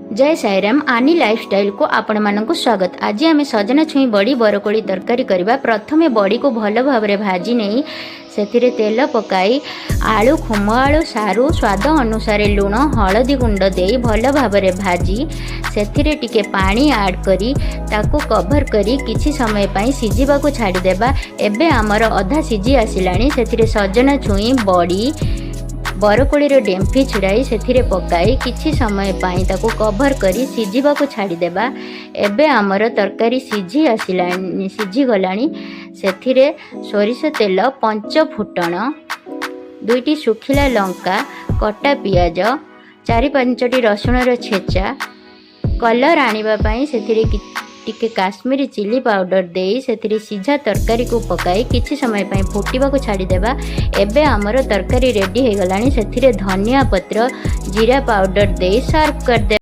जय साईराम आनी लाइफस्टाइल को आपण मानक स्वागत। आज आम सजना छुई बड़ी बरकोड़ी तरकारी करवा। प्रथमे बड़ी को भल भाव भाजी नहीं से तेल पकाई आलू खुम आलू सारू स्वाद अनुसार लुण हलदी गुंड दे भल भाव भाजी से टिके पानी आड करी ताकू कभर करी किछि समय पाई सिझिबा को छाड़ी देबा। एबे आमर अधा सिझी आसिलानी से सजना छुई बड़ी बरकोड़ी डेम्फी छिड़ाई से पकाई किछि समय पाई ताकू कभर करी सिझिबा को छाड़ी देबा। एबे आमर तरकारी सिझी गलानी से सोरिष तेल पंच फुटण 2टी सुखिला लंका कटा पियाज 4-5टी रसुणर छेचा कलर आनिबा से टिके काश्मीरी चिली पाउडर देई से सीझा तरकारी को पकाई किछि समय पाई फुटिबा को छाड़ी देबा। एबे आमर तरकारी रेडी हो गलानी से धनिया पत्र जीरा पाउडर देई सर्व कर दे।